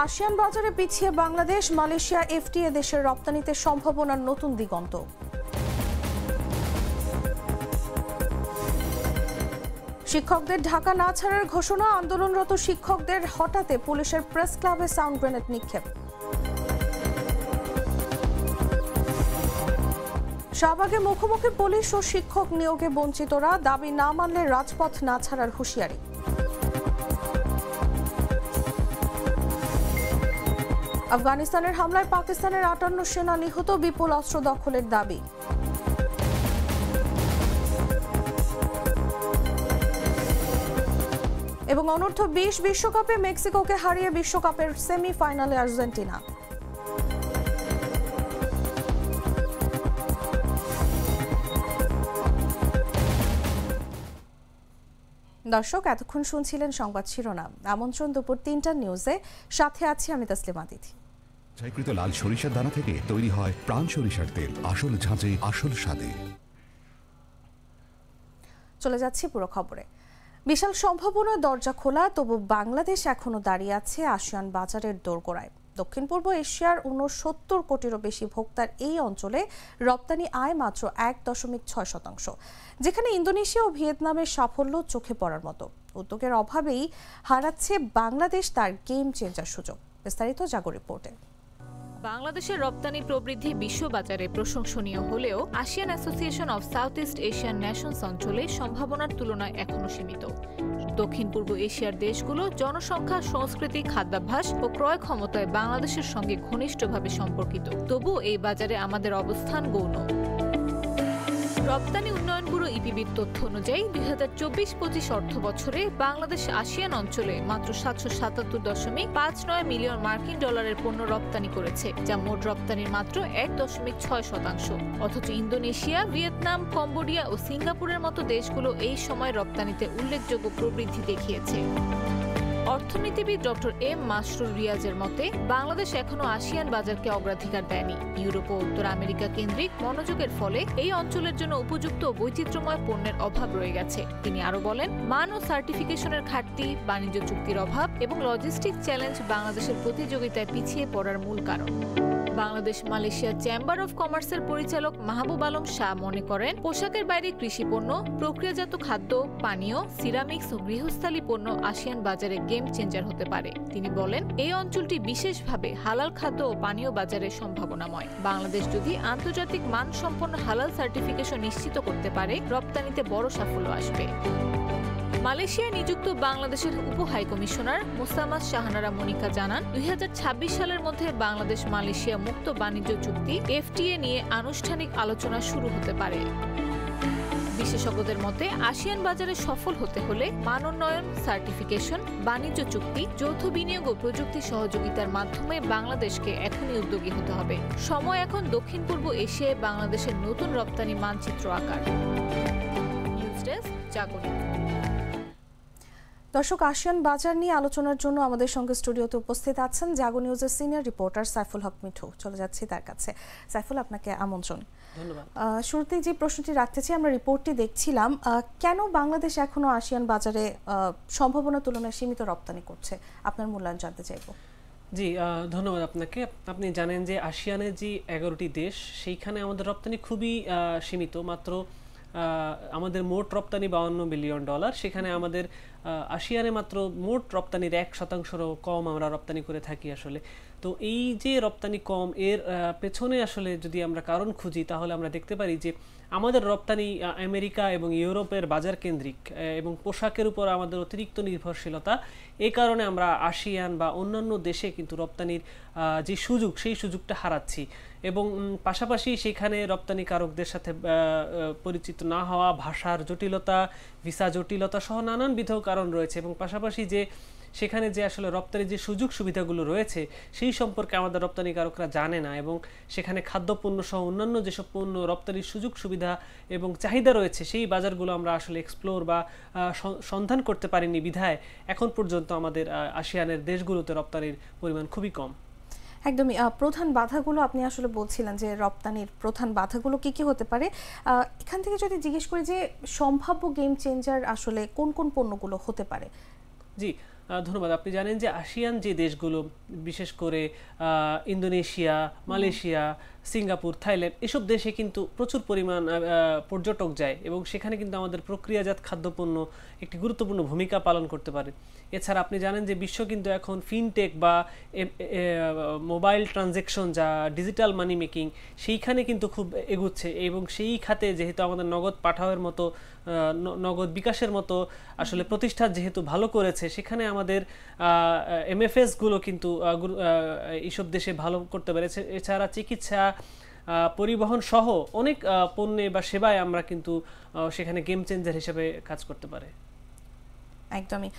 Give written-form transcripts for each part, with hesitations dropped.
ASEAN বাজারে পিছিয়ে Bangladesh, Malaysia FTA দেশের রপ্তানিতে সম্ভাবনার নতুন দিগন্ত। শিক্ষকদের ঢাকা না ছাড়ার ঘোষণা, আন্দোলনরত শিক্ষকদের হঠাতে পুলিশের প্রেস ক্লাবে সাউন্ড গ্রেনেড নিক্ষেপ। শাহবাগে মুখোমুখি পুলিশ ও শিক্ষক নিয়োগে বঞ্চিতরা, দাবি না মানলে রাজপথ না ছাড়ার হুঁশিয়ারি। আফগানিস্তানের হামলায় পাকিস্তানের ৫৮ সেনা নিহত, বিপুল অস্ত্র দখলের দাবি। এবং অনূর্ধ্ব ২০ বিশ্বকাপে মেক্সিকোকে হারিয়ে বিশ্বকাপের সেমিফাইনালে আর্জেন্টিনা। দর্শক, এতক্ষণ শুনছিলেন সংবাদ শিরোনাম। আমন্ত্রণ দুপুর ৩টার নিউজে, সাথে আছি আমি তাসলিমা তিথি। ছাইকৃত লাল সরিষার দানা থেকে তৈরি হয় প্রাণ সরিষার তেল, আসল ঝাঁঝে আসল স্বাদে। চলে যাচ্ছি পুরো খবরে। বিশাল সম্ভাবনার দরজা খোলা, তবু বাংলাদেশ এখনো দাঁড়িয়ে আছে আসিয়ান বাজারের দোরগোড়ায়। দক্ষিণ পূর্ব এশিয়ার ৬৯ কোটিরও বেশি ভোক্তার এই অঞ্চলে রপ্তানি আয় মাত্র ১.৬%, যেখানে ইন্দোনেশিয়া ও ভিয়েতনামের সাফল্য চোখে পড়ার মতো। উদ্যোগের অভাবেই হারাচ্ছে বাংলাদেশ তার গেম চেঞ্জার সুযোগ। বিস্তারিত জাগো রিপোর্টে। বাংলাদেশের রপ্তানি প্রবৃদ্ধি বিশ্ববাজারে প্রশংসনীয় হলেও ASEAN association of south east Asian Nations অঞ্চলে সম্ভাবনার তুলনায় এখনো সীমিত। দক্ষিণ পূর্ব এশিয়ার দেশগুলো জনসংখ্যা, সংস্কৃতি, খাদ্যাভ্যাস ও ক্রয় ক্ষমতায় বাংলাদেশের সঙ্গে ঘনিষ্ঠভাবে সম্পর্কিত। তবুও এই বাজারে আমাদের অবস্থান গৌণ। রপ্তানি উন্নয়ন ব্যুরো ইপিবির তথ্য অনুযায়ী ২০২৪-২৫ অর্থ বছরে বাংলাদেশ আসিয়ান অঞ্চলে মাত্র ৭৭৭.৫৯ মিলিয়ন মার্কিন ডলারের পণ্য রপ্তানি করেছে, যা মোট রপ্তানির মাত্র ১.৬%। অথচ ইন্দোনেশিয়া, ভিয়েতনাম, কম্বোডিয়া ও সিঙ্গাপুরের মতো দেশগুলো এই সময় রপ্তানিতে উল্লেখযোগ্য প্রবৃদ্ধি দেখিয়েছে। অর্থনীতিবিদ ডক্টর এম মাসরুর রিয়াজের মতে, বাংলাদেশ এখনো আসিয়ান বাজারকে অগ্রাধিকার দেয়নি। ইউরোপ ও উত্তর আমেরিকা কেন্দ্রিক মনোযোগের ফলে এই অঞ্চলের জন্য উপযুক্ত বৈচিত্র্যময় পণ্যের অভাব রয়ে গেছে। তিনি আরো বলেন, মান ও সার্টিফিকেশনের ঘাটতি, বাণিজ্য চুক্তির অভাব এবং লজিস্টিক চ্যালেঞ্জ বাংলাদেশের প্রতিযোগিতায় পিছিয়ে পড়ার মূল কারণ। বাংলাদেশ মালয়েশিয়া চেম্বার অব কমার্সের পরিচালক মাহবুব আলম শাহ মনে করেন, পোশাকের বাইরে কৃষিপণ্য, প্রক্রিয়াজাত খাদ্য, পানীয়, সিরামিক্স ও গৃহস্থালী পণ্য আসিয়ান বাজারে গেম চেঞ্জার হতে পারে। তিনি বলেন, এই অঞ্চলটি বিশেষভাবে হালাল খাদ্য ও পানীয় বাজারে সম্ভাবনাময়। বাংলাদেশ যদি আন্তর্জাতিক মানসম্পন্ন হালাল সার্টিফিকেশন নিশ্চিত করতে পারে, রপ্তানিতে বড় সাফল্য আসবে। মালয়েশিয়ায় নিযুক্ত বাংলাদেশের উপ হাই কমিশনার মোসাম্মাদ শাহানারা মনিকা জানান, ২০২৬ সালের মধ্যে বাংলাদেশ মালয়েশিয়া মুক্ত বাণিজ্য চুক্তি এফটিএ নিয়ে আনুষ্ঠানিক আলোচনা শুরু হতে পারে। বিশেষজ্ঞদের মতে, আসিয়ান বাজারে সফল হতে হলে মানোন্নয়ন, সার্টিফিকেশন, বাণিজ্য চুক্তি, যৌথ বিনিয়োগ ও প্রযুক্তি সহযোগিতার মাধ্যমে বাংলাদেশকে এখনই উদ্যোগী হতে হবে। সময় এখন দক্ষিণ পূর্ব এশিয়ায় বাংলাদেশের নতুন রপ্তানি মানচিত্র আকার। নিউজ ডেস্ক, জাগো। দর্শক, আসিয়ান বাজার নিয়ে আলোচনার জন্য আমাদের সঙ্গে স্টুডিওতে উপস্থিত আছেন জাগো নিউজের সিনিয়র রিপোর্টার সাইফুল হক মিঠু। চলে যাচ্ছি তার কাছে। সাইফুল, আপনাকে আমন্ত্রণ। ধন্যবাদ। শুরুতেই যে প্রশ্নটি রাখতে চাই, আমরা রিপোর্টটি দেখছিলাম, কেন বাংলাদেশ এখনো আসিয়ান বাজারে সম্ভাবনার তুলনায় সীমিত রপ্তানি করছে, আপনার মূল্যায়ন জানতে চাইব। জি, ধন্যবাদ আপনাকে। আপনি জানেন যে আসিয়ানের যে 11টি দেশ, সেইখানে আমাদের রপ্তানি খুবই সীমিত। মাত্র আমাদের মোট রপ্তানি $52 বিলিয়ন, সেখানে আমাদের আসিয়ানে মাত্র মোট রপ্তানির 1%-রও কম আমরা রপ্তানি করে থাকি আসলে। তো এই যে রপ্তানি কম, এর পেছনে আসলে যদি আমরা কারণ খুঁজি, তাহলে আমরা দেখতে পারি যে আমাদের রপ্তানি আমেরিকা এবং ইউরোপের বাজার কেন্দ্রিক এবং পোশাকের উপর আমাদের অতিরিক্ত নির্ভরশীলতা। এই কারণে আমরা আসিয়ান বা অন্যান্য দেশে কিন্তু রপ্তানির যে সুযোগ, সেই সুযোগটা হারাচ্ছি। এবং পাশাপাশি সেখানে রপ্তানিকারকদের সাথে পরিচিত না হওয়া, ভাষার জটিলতা, ভিসা জটিলতা সহ নানানবিধ কারণ রয়েছে। এবং পাশাপাশি যে সেখানে যে আসলে রপ্তানির যে সুযোগ সুবিধাগুলো রয়েছে, সেই সম্পর্কে আমাদের রপ্তানিকারকরা জানে না। এবং সেখানে খাদ্যপণ্য সহ অন্যান্য যেসব পণ্য রপ্তানির সুযোগ সুবিধা এবং চাহিদা রয়েছে, সেই বাজারগুলো আমরা আসলে এক্সপ্লোর বা সন্ধান করতে পারিনি বিধায় এখন পর্যন্ত আমাদের আসিয়ানের দেশগুলোতে রপ্তানির পরিমাণ খুবই কম। একদমই। প্রধান বাধাগুলো আপনি আসলে বলছিলেন যে রপ্তানির প্রধান বাধাগুলো কি কি হতে পারে। এখান থেকে যদি জিজ্ঞেস করি যে সম্ভাব্য গেম চেঞ্জার আসলে কোন কোন পণ্যগুলো হতে পারে। জি, ধন্যবাদ। আপনি জানেন যে আসিয়ান যে দেশগুলো, বিশেষ করে ইন্দোনেশিয়া, মালয়েশিয়া, সিঙ্গাপুর, থাইল্যান্ড, এসব দেশে কিন্তু প্রচুর পরিমাণ পর্যটক যায় এবং সেখানে কিন্তু আমাদের প্রক্রিয়াজাত খাদ্যপণ্য একটি গুরুত্বপূর্ণ ভূমিকা পালন করতে পারে। এছাড়া আপনি জানেন যে বিশ্ব কিন্তু এখন ফিনটেক বা মোবাইল ট্রানজ্যাকশন, যা ডিজিটাল মানি মেকিং, সেইখানে কিন্তু খুব এগুচ্ছে এবং সেই খাতে যেহেতু আমাদের নগদ পাঠাওয়ের মতো, নগদ বিকাশের মতো আসলে প্রতিষ্ঠান যেহেতু ভালো করেছে, সেখানে আমাদের এমএফএসগুলো কিন্তু এইসব দেশে ভালো করতে পেরেছে। এছাড়া চিকিৎসা, পরিবহন সহ অনেক পণ্যে বা সেবায় আমরা কিন্তু সেখানে গেম চেঞ্জার হিসেবে কাজ করতে পারে। একদমই।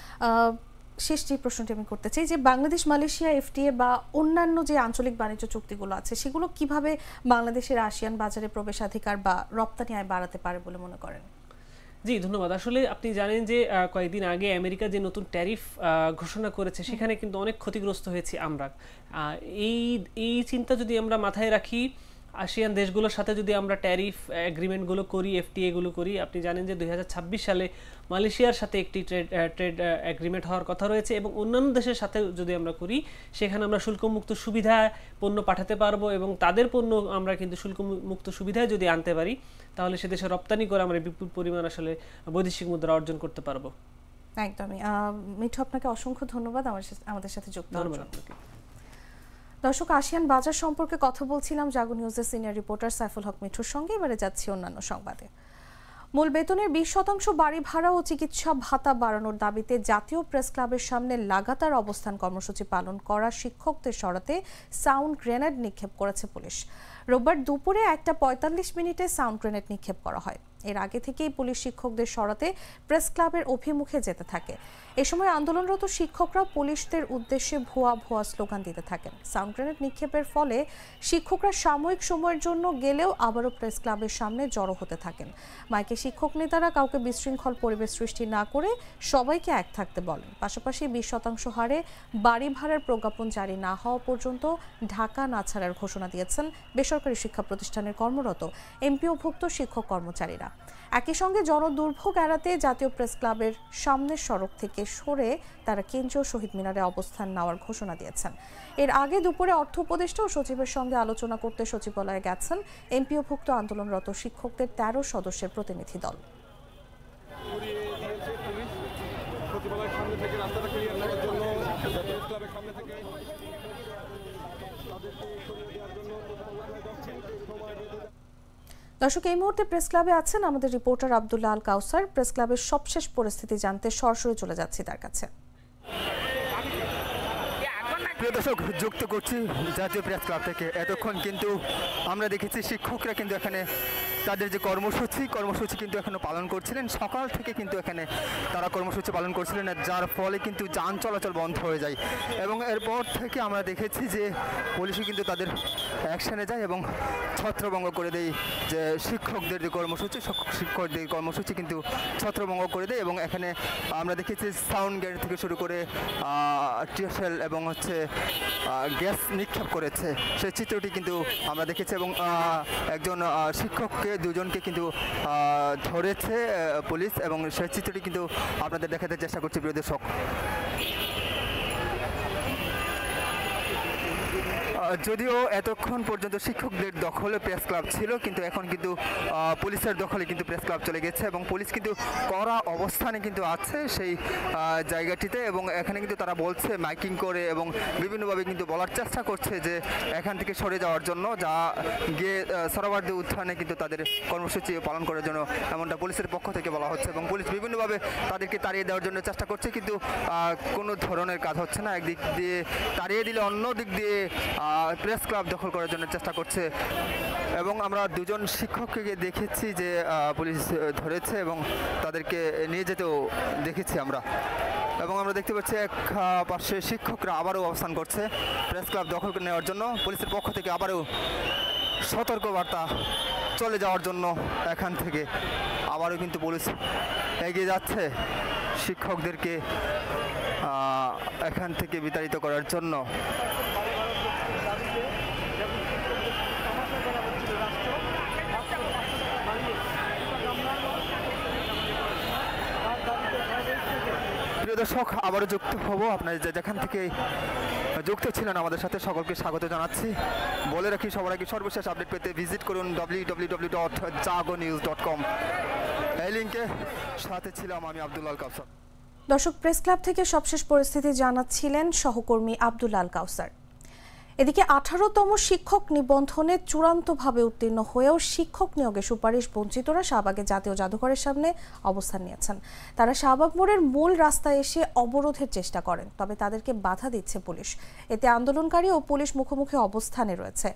শেষ যে প্রশ্নটি আমি করতে চাই যে বাংলাদেশ মালয়েশিয়া এফটিএ বা অন্যান্য যে আঞ্চলিক বাণিজ্য চুক্তিগুলো আছে সেগুলো কিভাবে বাংলাদেশের আসিয়ান বাজারে প্রবেশাধিকার বা রপ্তানি আয় বাড়াতে পারে বলে মনে করেন? জি, ধন্যবাদ। আসলে আপনি জানেন যে কয়েকদিন আগে আমেরিকা যে নতুন ট্যারিফ ঘোষণা করেছে, সেখানে কিন্তু অনেক ক্ষতিগ্রস্ত হয়েছি আমরা। এই চিন্তা যদি আমরা মাথায় রাখি, আসিয়ান দেশগুলোর সাথে যদি আমরা ট্যারিফ এগ্রিমেন্টগুলো করি, এফটিএগুলো করি, আপনি জানেন যে 2026 সালে মালয়েশিয়ার সাথে একটি ট্রেড এগ্রিমেন্ট হওয়ার কথা রয়েছে এবং অন্যান্য দেশের সাথে যদি আমরা করি, সেখানে আমরা শুল্কমুক্ত সুবিধায় পণ্য পাঠাতে পারবো এবং তাদের পণ্য আমরা কিন্তু শুল্কমুক্ত সুবিধায় যদি আনতে পারি, তাহলে সে দেশে রপ্তানি করে আমরা বিপুল পরিমাণ আসলে বৈদেশিক মুদ্রা অর্জন করতে পারবো। একদমই। মিঠু, আপনাকে অসংখ্য ধন্যবাদ আমাদের সাথে যুক্ত হওয়ার জন্য। দর্শক, আসিয়ান বাজার সম্পর্কে কথা বলছিলাম জাগো নিউজের সিনিয়র রিপোর্টার সাইফুল হক মিঠুর সঙ্গে। এবারে যাচ্ছি অন্যান্য সংবাদে। মূল বেতনের 20% বাড়ি ভাড়া ও চিকিৎসা ভাতা বাড়ানোর দাবিতে জাতীয় প্রেস ক্লাবের সামনে লাগাতার অবস্থান কর্মসূচি পালন করা শিক্ষকদের সরাতে সাউন্ড গ্রেনেড নিক্ষেপ করেছে পুলিশ। রোববার দুপুরে 1:45 সাউন্ড গ্রেনেড নিক্ষেপ করা হয়। এর আগে থেকেই পুলিশ শিক্ষকদের সরাতে প্রেস ক্লাবের অভিমুখে যেতে থাকে। এ সময় আন্দোলনরত শিক্ষকরা পুলিশদের উদ্দেশ্যে ভুয়া ভুয়া স্লোগান দিতে থাকেন। সাউন্ড গ্রেনেড নিক্ষেপের ফলে শিক্ষকরা সাময়িক সময়ের জন্য গেলেও আবারও প্রেস ক্লাবের সামনে জড়ো হতে থাকেন। মাইকে শিক্ষক নেতারা কাউকে বিশৃঙ্খল পরিবেশ সৃষ্টি না করে সবাইকে এক থাকতে বলেন। পাশাপাশি 20% হারে বাড়ি ভাড়ার প্রজ্ঞাপন জারি না হওয়া পর্যন্ত ঢাকা না ছাড়ার ঘোষণা দিয়েছেন বেসরকারি শিক্ষা প্রতিষ্ঠানের কর্মরত এমপিওভুক্ত শিক্ষক কর্মচারীরা। একই সঙ্গে জনদুর্ভোগ এড়াতে জাতীয় প্রেস ক্লাবের সামনের সড়ক থেকে সরে তারা কেন্দ্রীয় শহীদ মিনারে অবস্থান নেওয়ার ঘোষণা দিয়েছেন। এর আগে দুপুরে অর্থ উপদেষ্টা ও সচিবের সঙ্গে আলোচনা করতে সচিবালয়ে গেছেন এমপিওভুক্ত আন্দোলনরত শিক্ষকদের 13 সদস্যের প্রতিনিধি দল। দর্শক, এই মুহূর্তে প্রেস ক্লাবে আছেন আমাদের রিপোর্টার আব্দুল্লাহ আল কাউসার। প্রেস ক্লাবের সবশেষ পরিস্থিতি জানতে সরাসরি চলে যাচ্ছি তার কাছে। প্রিয় দর্শক, যুক্ত করছি জাতীয় প্রেস ক্লাব থেকে। এতক্ষণ কিন্তু আমরা দেখেছি শিক্ষকরা কিন্তু এখানে তাদের যে কর্মসূচি কিন্তু এখনো পালন করছিলেন। সকাল থেকে কিন্তু এখানে তারা কর্মসূচি পালন করছিলেন, যার ফলে কিন্তু যান চলাচল বন্ধ হয়ে যায় এবং এরপর থেকে আমরা দেখেছি যে পুলিশও কিন্তু তাদের অ্যাকশনে যায় এবং ছত্রভঙ্গ করে দেয় যে শিক্ষকদের যে কর্মসূচি কিন্তু ছত্রভঙ্গ করে দেয় এবং এখানে আমরা দেখেছি সাউন্ড গ্রেনেড থেকে শুরু করে টিয়ারশেল এবং গ্যাস নিক্ষেপ করেছে, সেই চিত্রটি কিন্তু আমরা দেখেছি এবং একজন শিক্ষককে, দুজনকে কিন্তু ধরেছে পুলিশ এবং সেই চিত্রটি কিন্তু আপনাদের দেখাতে চেষ্টা করছি প্রিয় দর্শক। যদিও এতক্ষণ পর্যন্ত শিক্ষকদের দখলে প্রেস ক্লাব ছিল, কিন্তু এখন কিন্তু পুলিশের দখলে কিন্তু প্রেস ক্লাব চলে গেছে এবং পুলিশ কিন্তু কড়া অবস্থানে কিন্তু আছে সেই জায়গাটিতে এবং এখানে কিন্তু তারা বলছে মাইকিং করে এবং বিভিন্নভাবে কিন্তু বলার চেষ্টা করছে যে এখান থেকে সরে যাওয়ার জন্য, যা গিয়ে সরোবরদী উত্থানে কিন্তু তাদের কর্মসূচি পালন করার জন্য এমনটা পুলিশের পক্ষ থেকে বলা হচ্ছে এবং পুলিশ বিভিন্নভাবে তাদেরকে তাড়িয়ে দেওয়ার জন্য চেষ্টা করছে, কিন্তু কোনো ধরনের কাজ হচ্ছে না। একদিক দিয়ে তাড়িয়ে দিলে অন্য দিক দিয়ে প্রেস ক্লাব দখল করার জন্য চেষ্টা করছে এবং আমরা দুজন শিক্ষককে দেখেছি যে পুলিশ ধরেছে এবং তাদেরকে নিয়ে যেতেও দেখেছি আমরা এবং আমরা দেখতে পাচ্ছি এক পাশে শিক্ষকরা আবারও অবস্থান করছে প্রেস ক্লাব দখল নেওয়ার জন্য। পুলিশের পক্ষ থেকে আবারও সতর্কবার্তা চলে যাওয়ার জন্য এখান থেকে আবারও কিন্তু পুলিশ এগিয়ে যাচ্ছে শিক্ষকদেরকে এখান থেকে বিতাড়িত করার জন্য। দর্শক আবারও যুক্ত হব, আপনারা যেখান থেকে যুক্ত ছিলেন আমাদের সাথে সকলকে স্বাগত জানাচ্ছি। বলে রাখি সবার আগে সর্বশেষ আপডেট পেতে ভিজিট করুন www.jagonews.com। এই লিঙ্কে সাথে ছিলাম আমি আব্দুল্লাহ কাউসার। দর্শক, প্রেস ক্লাব থেকে সবশেষ পরিস্থিতি জানাচ্ছিলেন সহকর্মী আব্দুল্লাহ কাউসার। এদিকে 18তম শিক্ষক নিবন্ধনে চূড়ান্তভাবে উত্তীর্ণ হয়েও শিক্ষক নিয়োগে সুপারিশ বঞ্চিতরা শাহবাগে জাতীয় জাদুঘরের সামনে অবস্থান নিয়েছেন। তারা শাহবাগ মোড়ের মূল রাস্তায় এসে অবরোধের চেষ্টা করেন, তবে তাদেরকে বাধা দিচ্ছে পুলিশ। এতে আন্দোলনকারী ও পুলিশ মুখোমুখি অবস্থানে রয়েছে।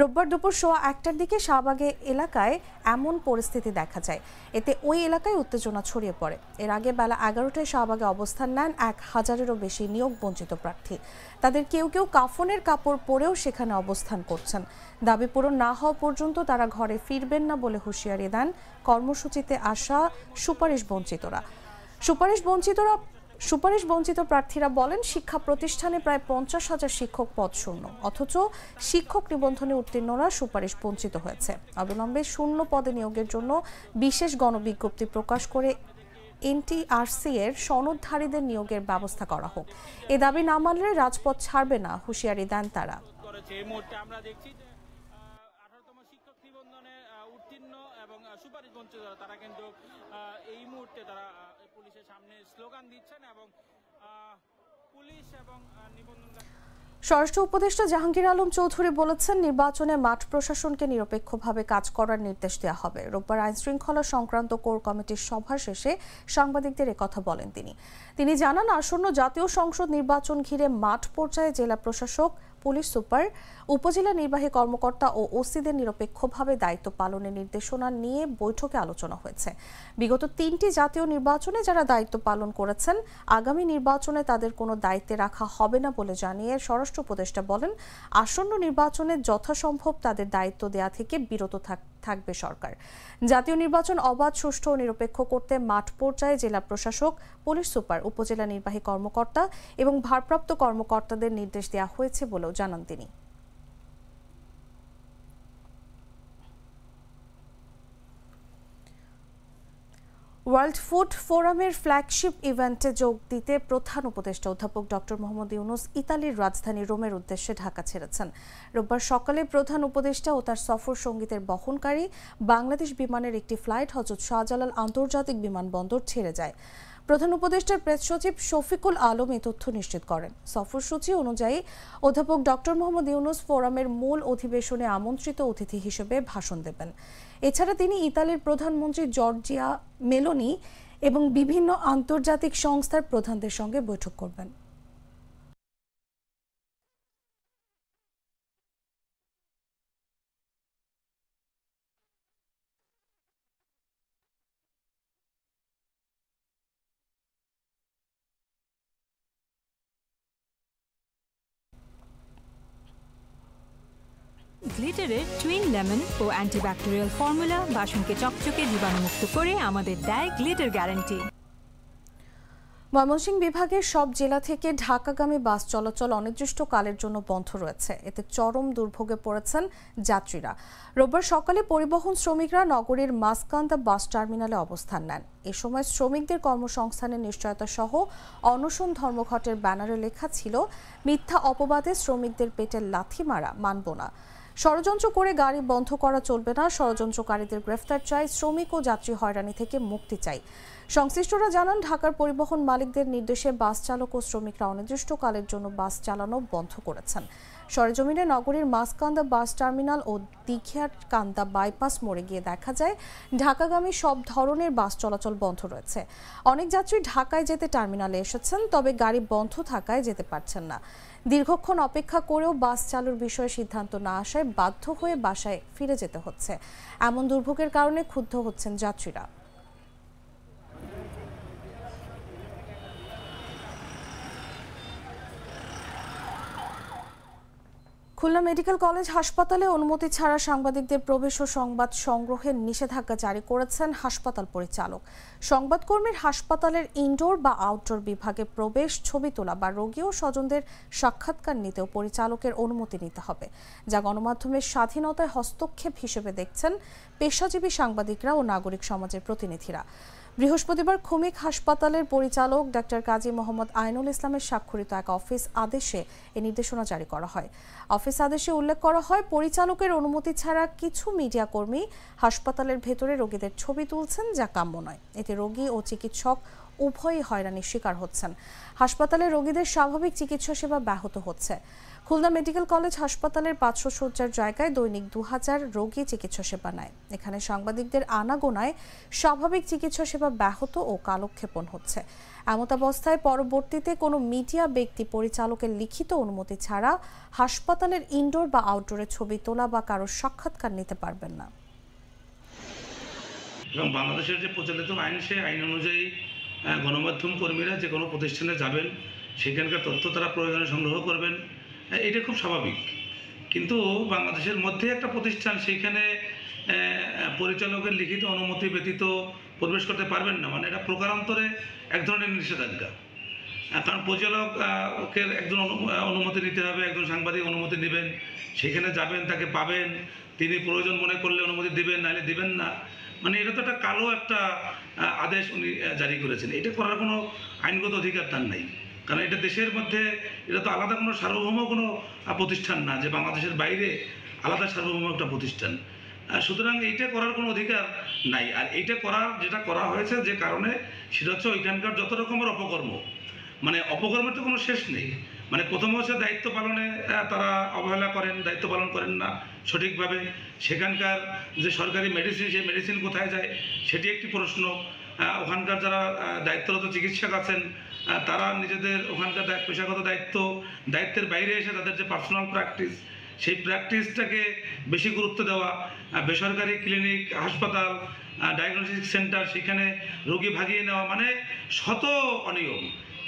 রোববার দুপুর 1:15টার দিকে শাহবাগে এলাকায় এমন পরিস্থিতি দেখা যায়। এতে ওই এলাকায় উত্তেজনা ছড়িয়ে পড়ে। এর আগে বেলা 11টায় শাহবাগে অবস্থান নেন 1000-এরও বেশি নিয়োগ বঞ্চিত প্রার্থী। তাদের কেউ কেউ কাফনের কাপড় পরেও সেখানে অবস্থান করছেন। দাবি পূরণ না হওয়া পর্যন্ত তারা ঘরে ফিরবেন না বলে হুঁশিয়ারি দেন কর্মসূচিতে আসা সুপারিশ বঞ্চিত প্রার্থীরা বলেন, শিক্ষা প্রতিষ্ঠানে প্রায় 50,000 শিক্ষক পদ শূন্য, অথচ শিক্ষক নিবন্ধনে উত্তীর্ণরা সুপারিশ বঞ্চিত হয়েছে। অবিলম্বে শূন্য পদে নিয়োগের জন্য বিশেষ গণবিজ্ঞপ্তি প্রকাশ করে এনটিআরসি এর সনদধারীদের নিয়োগের ব্যবস্থা করা হোক। এ দাবি না মানলে রাজপথ ছাড়বে না হুঁশিয়ারি দেন তারা। এই মুহূর্তে আমরা দেখছি যে 18তম শিক্ষক নিবন্ধনে উত্তীর্ণ এবং সুপারিশ বঞ্চিত তারা কিন্তু এই মুহূর্তে তারা পুলিশের সামনে স্লোগান দিচ্ছেন এবং পুলিশ এবং নিবন্ধন। স্বরাষ্ট্র উপদেষ্টা জাহাঙ্গীর আলম চৌধুরী বলেছেন, নির্বাচনে মাঠ প্রশাসনকে নিরপেক্ষভাবে কাজ করার নির্দেশ দেওয়া হবে। রোববার আইন শৃঙ্খলা সংক্রান্ত কোর কমিটির সভা শেষে সাংবাদিকদের একথা বলেন তিনি জানান, আসন্ন জাতীয় সংসদ নির্বাচন ঘিরে মাঠ পর্যায়ে জেলা প্রশাসক, পুলিশ সুপার, উপজেলা নির্বাহী কর্মকর্তা ও ওসিদের নিরপেক্ষভাবে দায়িত্ব পালনের নির্দেশনা নিয়ে বৈঠকে আলোচনা হয়েছে। বিগত 3টি জাতীয় নির্বাচনে যারা দায়িত্ব পালন করেছেন, আগামী নির্বাচনে তাদের কোনো দায়িত্বে রাখা হবে না বলে জানিয়ে স্বরাষ্ট্র উপদেষ্টা বলেন, আসন্ন নির্বাচনে যথাসম্ভব তাদের দায়িত্ব দেয়া থেকে বিরত থাকবে সরকার। জাতীয় নির্বাচন অবাধ, সুষ্ঠু ও নিরপেক্ষ করতে মাঠ পর্যায়ে জেলা প্রশাসক, পুলিশ সুপার, উপজেলা নির্বাহী কর্মকর্তা এবং ভারপ্রাপ্ত কর্মকর্তাদের নির্দেশ দেওয়া হয়েছে বলেও জানান তিনি। ওয়ার্ল্ড ফুড ফোরামের ফ্ল্যাগশিপ ইভেন্টে যোগ দিতে প্রধান উপদেষ্টা অধ্যাপক ডক্টর মোহাম্মদ ইউনূস ইতালির রাজধানী রোমের উদ্দেশ্যে ঢাকা ছেড়েছেন। রোববার সকালে প্রধান উপদেষ্টা ও তার সফর সঙ্গীদের বহনকারী বাংলাদেশ বিমানের একটি ফ্লাইট হযরত শাহজালাল আন্তর্জাতিক বিমানবন্দর ছেড়ে যায়। প্রধান উপদেষ্টার প্রেস সচিব শফিকুল আলম এই তথ্য নিশ্চিত করেন। সফরসূচি অনুযায়ী অধ্যাপক ডক্টর মোহাম্মদ ইউনূস ফোরামের মূল অধিবেশনে আমন্ত্রিত অতিথি হিসেবে ভাষণ দেবেন। এছাড়া তিনি ইতালির প্রধানমন্ত্রী জর্জিয়া মেলোনি এবং বিভিন্ন আন্তর্জাতিক সংস্থার প্রধানদের সঙ্গে বৈঠক করবেন। গ্লিটারের টুইন লেমন ও অ্যান্টিব্যাকটেরিয়াল ফর্মুলা বাসনকে চকচকে জীবাণুমুক্ত করে আমাদের দেয় গ্লিটার গ্যারান্টি। ময়মনসিংহ বিভাগের সব জেলা থেকে ঢাকাগামী বাস চলাচল অনির্দিষ্টকালের জন্য বন্ধ রয়েছে। এতে চরম দুর্ভোগে পড়েছেন যাত্রীরা। রোববার সকালে পরিবহন শ্রমিকরা নগরীর মাসকান্দা বাস টার্মিনালে অবস্থান নেন। এ সময় শ্রমিকদের কর্মসংস্থানের নিশ্চয়তা সহ অনশন ধর্মঘটের ব্যানারে লেখা ছিল, মিথ্যা অপবাদে শ্রমিকদের পেটে লাথি মারা মানব না। ষড়যন্ত্র করে গাড়ি বন্ধ করা চলবে না, ষড়যন্ত্রকারীদের গ্রেফতার চাই, শ্রমিক ও যাত্রী হয়রানি থেকে মুক্তি চাই। সংশ্লিষ্টরা জানান, ঢাকার পরিবহন মালিকদের নির্দেশে বাস চালক ও শ্রমিকরা অনির্দিষ্টকালের জন্য বাস চালানো বন্ধ করেছেন। সরেজমিনে নগরীর মাসকান্দা বাস টার্মিনাল ও দীঘিয়াকান্দা বাইপাস মোড়ে গিয়ে দেখা যায়, ঢাকাগামী সব ধরনের বাস চলাচল বন্ধ রয়েছে। অনেক যাত্রী ঢাকায় যেতে টার্মিনালে এসেছেন, তবে গাড়ি বন্ধ থাকায় যেতে পারছেন না। দীর্ঘক্ষণ অপেক্ষা করেও বাস চালুর বিষয়ে সিদ্ধান্ত না আসায় বাধ্য হয়ে বাসায় ফিরে যেতে হচ্ছে। এমন দুর্ভোগের কারণে ক্ষুব্ধ হচ্ছেন যাত্রীরা। খুলনা মেডিকেল কলেজ হাসপাতালে অনুমতি ছাড়া সাংবাদিকদের প্রবেশ ও সংবাদ সংগ্রহের নিষেধাজ্ঞা জারি করেছেন হাসপাতাল পরিচালক। সংবাদকর্মীর হাসপাতালের ইনডোর বা আউটডোর বিভাগে প্রবেশ, ছবি তোলা বা রোগী ও স্বজনদের সাক্ষাৎকার নিতেও পরিচালকের অনুমতি নিতে হবে, যা গণমাধ্যমের স্বাধীনতায় হস্তক্ষেপ হিসেবে দেখছেন পেশাজীবী সাংবাদিকরা ও নাগরিক সমাজের প্রতিনিধিরা। বৃহস্পতিবার খুমিক হাসপাতালের পরিচালক ডাক্তার কাজী মোহাম্মদ আইনুল ইসলামের স্বাক্ষরিত এক অফিস আদেশে এই নির্দেশনা জারি করা হয়। অফিস আদেশে উল্লেখ করা হয়, পরিচালকের অনুমতি ছাড়া কিছু মিডিয়া কর্মী হাসপাতালের ভেতরে রোগীদের ছবি তুলছেন, যা কাম্য নয়। এতে রোগী ও চিকিৎসক উভয়ই হয়রানির শিকার হচ্ছেন। হাসপাতালে রোগীদের স্বাভাবিক চিকিৎসা সেবা ব্যাহত হচ্ছে। খুলনা মেডিকেল কলেজ হাসপাতালের 500 শয্যার জায়গায় দৈনিক 2000 রোগী চিকিৎসা সেবা নেয়। এখানে সাংবাদিকদের আনাগোনায় স্বাভাবিক চিকিৎসা সেবা ব্যাহত ও কালক্ষেপণ হচ্ছে। এমতাবস্থায় পরবর্তীতে কোনো মিডিয়া ব্যক্তি পরিচালকের লিখিত অনুমতি ছাড়া হাসপাতালের ইনডোর বা আউটডোরে ছবি তোলা বা কারো সাক্ষাৎকার নিতে পারবেন না। এবং বাংলাদেশের যে প্রচলিত আইন, সেই আইন অনুযায়ী গণমাধ্যম কর্মীরা যে কোনো প্রতিষ্ঠানে যাবেন, সেখানকার তথ্য তারা প্রয়োজনে সংগ্রহ করবেন, এটা খুব স্বাভাবিক। কিন্তু বাংলাদেশের মধ্যে একটা প্রতিষ্ঠান, সেইখানে পরিচালকের লিখিত অনুমতি ব্যতীত প্রবেশ করতে পারবেন না, মানে এটা প্রকারান্তরে এক ধরনের নিষেধাজ্ঞা। কারণ পরিচালকের একজন অনুমতি নিতে হবে, একজন সাংবাদিক অনুমতি নেবেন, সেখানে যাবেন, তাকে পাবেন, তিনি প্রয়োজন মনে করলে অনুমতি দিবেন, নাহলে দিবেন না। মানে এটা তো একটা কালো একটা আদেশ উনি জারি করেছেন। এটা করার কোনো আইনগত অধিকার তার নাই, কারণ এটা দেশের মধ্যে, এটা তো আলাদা কোনো সার্বভৌম কোনো প্রতিষ্ঠান না যে বাংলাদেশের বাইরে আলাদা সার্বভৌম একটা প্রতিষ্ঠান। সুতরাং এইটা করার কোনো অধিকার নাই। আর এইটা যেটা করা হয়েছে যে কারণে, সেটা হচ্ছে ওইখানকার যত রকমের অপকর্ম, মানে অপকর্মের তো কোনো শেষ নেই। মানে প্রথম হচ্ছে দায়িত্ব পালনে তারা অবহেলা করেন, দায়িত্ব পালন করেন না সঠিকভাবে। সেখানকার যে সরকারি মেডিসিন, সেই মেডিসিন কোথায় যায় সেটি একটি প্রশ্ন। ওখানকার যারা দায়িত্বরত চিকিৎসক আছেন, তারা নিজেদের ওখানকার পেশাগত দায়িত্বের বাইরে এসে তাদের যে পার্সোনাল প্র্যাকটিস, সেই প্র্যাকটিসটাকে বেশি গুরুত্ব দেওয়া। বেসরকারি ক্লিনিক, হাসপাতাল, ডায়াগনস্টিক সেন্টার, সেখানে রোগী ভাগিয়ে নেওয়া, মানে শত অনিয়ম।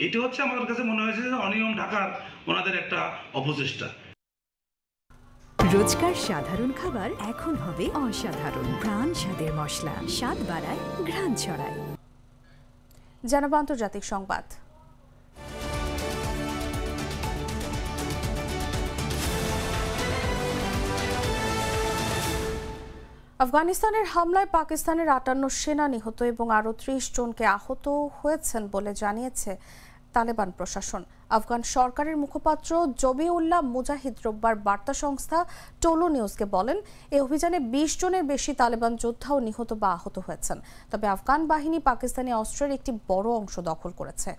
এটি হচ্ছে আমাদের কাছে মনে হয়েছে যে অনিয়ম ঢাকার ওনাদের একটা অপচেষ্টা। রোজকার সাধারণ খাবার এখন হবে অসাধারণ। প্রাণ স্বাদের মশলা, স্বাদ বাড়ায়, ঘ্রাণ ছড়ায়। জানাবো আন্তর্জাতিক সংবাদ। আফগানিস্তানের হামলায় পাকিস্তানের 58 সেনা নিহত এবং আরও 30 জনকে আহত হয়েছেন বলে জানিয়েছে তালেবান প্রশাসন। আফগান সরকারের মুখপাত্র জবিউল্লাহ মুজাহিদ রোববার বার্তা সংস্থা টোলো নিউজকে বলেন, এই অভিযানে 20 জনের বেশি তালেবান যোদ্ধাও নিহত বা আহত হয়েছেন। তবে আফগান বাহিনী পাকিস্তানি অস্ত্রের একটি বড় অংশ দখল করেছে।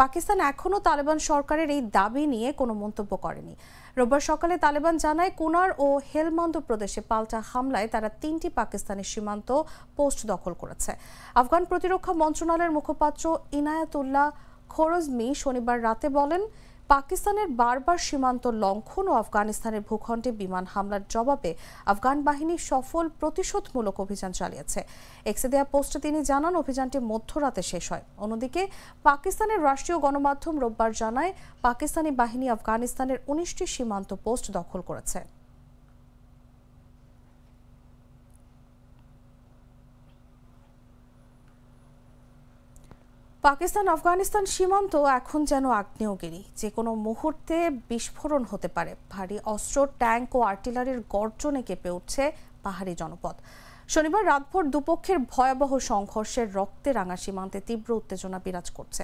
পাকিস্তান এখনও তালেবান সরকারের এই দাবি নিয়ে কোনো মন্তব্য করেনি। রোববার সকালে তালেবান জানায়, কুনার ও হেলমন্দ প্রদেশে পাল্টা হামলায় তারা 3টি পাকিস্তানি সীমান্ত পোস্ট দখল করেছে। আফগান প্রতিরক্ষা মন্ত্রণালয়ের মুখপাত্র ইনায়াতুল্লাহ খোরজমি শনিবার রাতে বলেন, পাকিস্তানের বারবার সীমান্ত লঙ্ঘন ও আফগানিস্তানের ভূখণ্ডে বিমান হামলার জবাবে আফগান বাহিনী সফল প্রতিশোধমূলক অভিযান চালিয়েছে। এক্সে দেয়া পোস্টে তিনি জানান, অভিযানটি মধ্যরাতে শেষ হয়। অন্যদিকে পাকিস্তানের রাষ্ট্রীয় গণমাধ্যম রোববার জানায়, পাকিস্তানি বাহিনী আফগানিস্তানের 19টি সীমান্ত পোস্ট দখল করেছে। পাকিস্তান আফগানিস্তান সীমান্ত এখন যেন আগ্নেয়গিরি, যে কোনো মুহূর্তে বিস্ফোরণ হতে পারে। ভারী অস্ত্র, ট্যাঙ্ক ও আর্টিলারির গর্জনে কেঁপে উঠছে পাহাড়ি জনপদ। শনিবার রাতভর দুপক্ষের ভয়াবহ সংঘর্ষের রক্তে রাঙা সীমান্তে তীব্র উত্তেজনা বিরাজ করছে।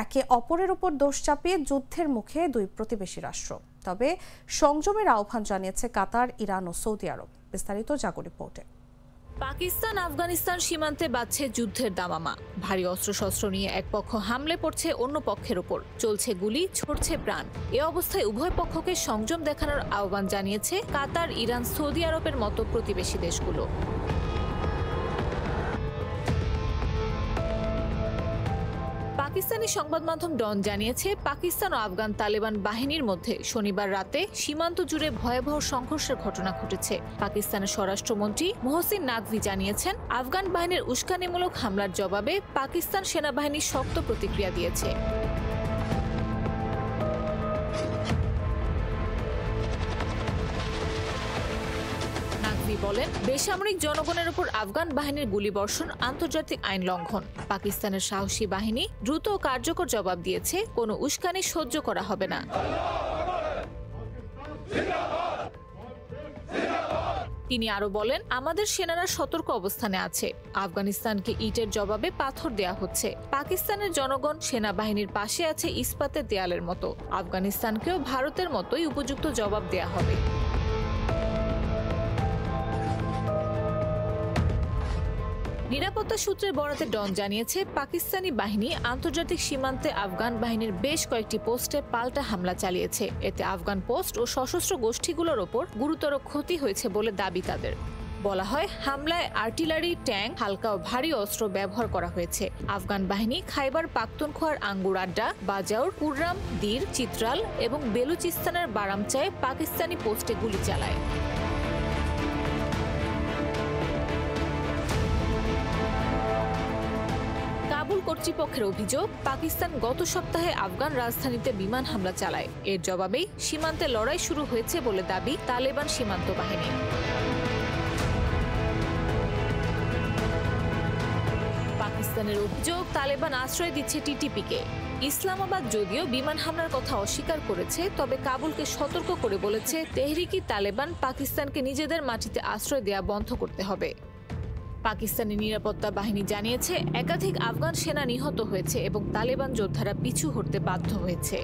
একে অপরের উপর দোষ চাপিয়ে যুদ্ধের মুখে দুই প্রতিবেশী রাষ্ট্র। তবে সংযমের আহ্বান জানিয়েছে কাতার, ইরান ও সৌদি আরব। বিস্তারিত জাগো রিপোর্টে। পাকিস্তান আফগানিস্তান সীমান্তে বাজছে যুদ্ধের দামামা। ভারী অস্ত্রশস্ত্র নিয়ে এক পক্ষ হামলে পড়ছে অন্য পক্ষের উপর, চলছে গুলি, ছড়ছে প্রাণ। এ অবস্থায় উভয় পক্ষকে সংযম দেখানোর আহ্বান জানিয়েছে কাতার, ইরান, সৌদি আরবের মতো প্রতিবেশী দেশগুলো। পাকিস্তানি সংবাদ মাধ্যম ডন জানিয়েছে, পাকিস্তান ও আফগান তালেবান বাহিনীর মধ্যে শনিবার রাতে সীমান্ত জুড়ে ভয়াবহ সংঘর্ষের ঘটনা ঘটেছে। পাকিস্তানের স্বরাষ্ট্রমন্ত্রী মোহসিন নাকভি জানিয়েছেন, আফগান বাহিনীর উস্কানিমূলক হামলার জবাবে পাকিস্তান সেনাবাহিনী শক্ত প্রতিক্রিয়া দিয়েছে। বলেন, বেসামরিক জনগণের উপর আফগান বাহিনীর গুলিবর্ষণ আন্তর্জাতিক আইন লঙ্ঘন। পাকিস্তানের সাহসী বাহিনী দ্রুত ও কার্যকর জবাব দিয়েছে, কোনো উস্কানি সহ্য করা হবে না। তিনি আরো বলেন, আমাদের সেনারা সতর্ক অবস্থানে আছে। আফগানিস্তানকে ইটের জবাবে পাথর দেয়া হচ্ছে। পাকিস্তানের জনগণ সেনাবাহিনীর পাশে আছে ইস্পাতের দেয়ালের মতো। আফগানিস্তানকেও ভারতের মতোই উপযুক্ত জবাব দেয়া হবে। নিরাপত্তা সূত্রের বরাতে ডন জানিয়েছে, পাকিস্তানি বাহিনী আন্তর্জাতিক সীমান্তে আফগান বাহিনীর বেশ কয়েকটি পোস্টে পাল্টা হামলা চালিয়েছে। এতে আফগান পোস্ট ও সশস্ত্র গোষ্ঠীগুলোর ওপর গুরুতর ক্ষতি হয়েছে বলে দাবি তাদের। বলা হয়, হামলায় আর্টিলারি, ট্যাঙ্ক, হালকা ও ভারী অস্ত্র ব্যবহার করা হয়েছে। আফগান বাহিনী খাইবার পাখতুনখোয়ার আঙ্গুর আড্ডা, বাজাউর, কুররাম, দির, চিত্রাল এবং বেলুচিস্তানের বারামচায় পাকিস্তানি পোস্টে গুলি চালায়। কাবুল কর্তৃপক্ষের অভিযোগ, পাকিস্তান গত সপ্তাহে আফগান রাজধানীতে বিমান হামলা চালায়। এর জবাবেই সীমান্তে লড়াই শুরু হয়েছে বলে দাবি তালেবান সীমান্ত বাহিনী। পাকিস্তানের অভিযোগ, তালেবান আশ্রয় দিচ্ছে টিটিপিকে। ইসলামাবাদ যদিও বিমান হামলার কথা অস্বীকার করেছে, তবে কাবুলকে সতর্ক করে বলেছে, তেহরিকি তালেবান পাকিস্তানকে নিজেদের মাটিতে আশ্রয় দেয়া বন্ধ করতে হবে। পাকিস্তানি নিরাপত্তা বাহিনী জানিয়েছে, একাধিক আফগান সেনা নিহত হয়েছে এবং তালেবান যোদ্ধারা পিছু হটতে বাধ্য হয়েছে।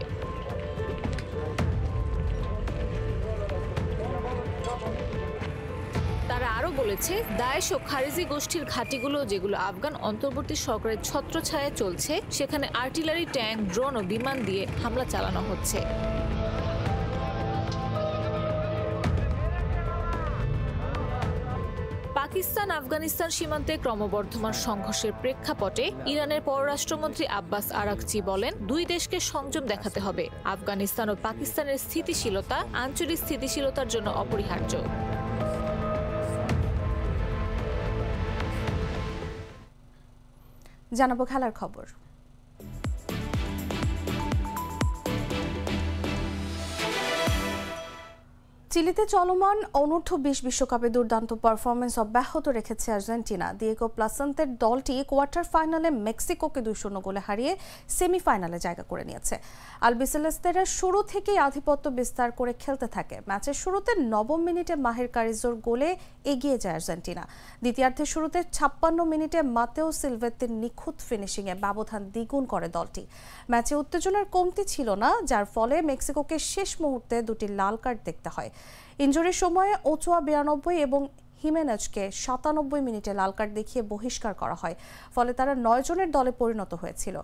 তারা আরও বলেছে, দায়েশ ও খারিজি গোষ্ঠীর ঘাঁটিগুলো, যেগুলো আফগান অন্তর্বর্তী সরকারের ছত্রছায়ায় চলছে, সেখানে আর্টিলারি, ট্যাঙ্ক, ড্রোন ও বিমান দিয়ে হামলা চালানো হচ্ছে। পাকিস্তান আফগানিস্তান সীমান্তে ক্রমবর্ধমান সংঘর্ষের প্রেক্ষাপটে ইরানের পররাষ্ট্রমন্ত্রী আব্বাস আরাকচি বলেন, দুই দেশকে সংযম দেখাতে হবে। আফগানিস্তান ও পাকিস্তানের স্থিতিশীলতা আঞ্চলিক স্থিতিশীলতার জন্য অপরিহার্য। জানাবো খেলার খবর। চিলিতে চলমান অনূর্ধ্ব-20 বিশ্বকাপে দুর্দান্ত পারফরমেন্স অব্যাহত রেখেছে আর্জেন্টিনা। দিয়েগো প্লাসেন্তের দলটি কোয়ার্টার ফাইনালে মেক্সিকোকে 2-0 গোলে হারিয়ে সেমিফাইনালে জায়গা করে নিয়েছে। আলবিসেলেস্তেরা শুরু থেকেই আধিপত্য বিস্তার করে খেলতে থাকে। ম্যাচের শুরুতে 9 মিনিটে মাহের কারিজোর গোলে এগিয়ে যায় আর্জেন্টিনা। দ্বিতীয়ার্ধের শুরুতে 56 মিনিটে মাতেও সিলভেত্তির নিখুঁত ফিনিশিংয়ে ব্যবধান দ্বিগুণ করে দলটি। ম্যাচে উত্তেজনার কমতি ছিল না, যার ফলে মেক্সিকোকে শেষ মুহূর্তে 2টি লাল কার্ড দেখতে হয়। ইনজুরির সময়ে ওচোয়া 92 এবং হিমেনেজকে 97 মিনিটে লাল কার্ড দেখিয়ে বহিষ্কার করা হয়। ফলে তারা 9 জনের দলে পরিণত হয়েছিল।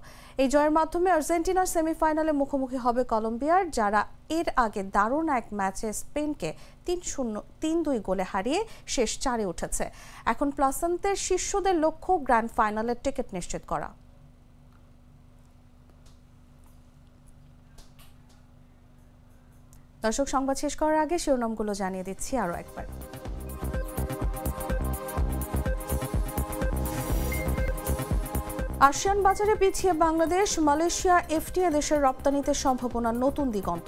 এই জয়ের মাধ্যমে আর্জেন্টিনার সেমিফাইনালে মুখোমুখি হবে কলম্বিয়ার, যারা এর আগে দারুণ এক ম্যাচে স্পেনকে 3-2 গোলে হারিয়ে শেষ 4-এ উঠেছে। এখন প্লাসেন্তের শীর্ষদের লক্ষ্য গ্র্যান্ড ফাইনালের টিকিট নিশ্চিত করা। দর্শক, সংবাদ শেষ করার আগে শিরোনামগুলো জানিয়ে দিচ্ছি আরও একবার। আসিয়ান বাজারে পিছিয়ে বাংলাদেশ, মালয়েশিয়া এফটিএ দেশের রপ্তানিতে সম্ভাবনার নতুন দিগন্ত।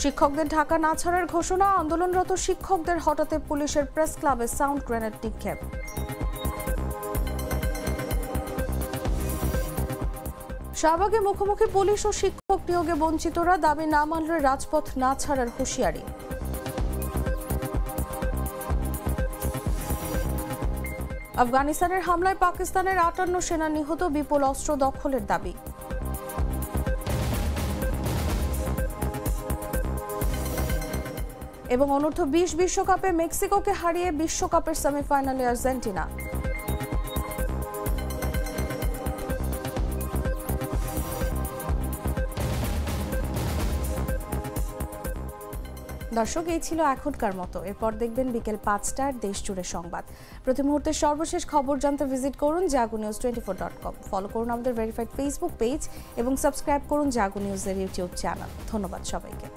শিক্ষকদের ঢাকা না ছাড়ার ঘোষণা, আন্দোলনরত শিক্ষকদের হঠাতে পুলিশের প্রেস ক্লাবে সাউন্ড গ্রেনেড নিক্ষেপ। শাহবাগে মুখোমুখি পুলিশ ও শিক্ষক নিয়োগে বঞ্চিতরা, দাবি না মানলে রাজপথ না ছাড়ার হুঁশিয়ারি। আফগানিস্তানের হামলায় পাকিস্তানের 58 সেনা নিহত, বিপুল অস্ত্র দখলের দাবি। এবং অনূর্ধ্ব-20 বিশ্বকাপে মেক্সিকোকে হারিয়ে বিশ্বকাপের সেমিফাইনালে আর্জেন্টিনা। দর্শক, এই ছিল এখনকার মতো। এরপর দেখবেন বিকেল 5টার দেশ জুড়ে সংবাদ। প্রতি মুহূর্তের সর্বশেষ খবর জানতে ভিজিট করুন jagunews24.com। ফলো করুন আমাদের ভেরিফাইড ফেসবুক পেজ এবং সাবস্ক্রাইব করুন জাগো নিউজের ইউটিউব চ্যানেল। ধন্যবাদ সবাইকে।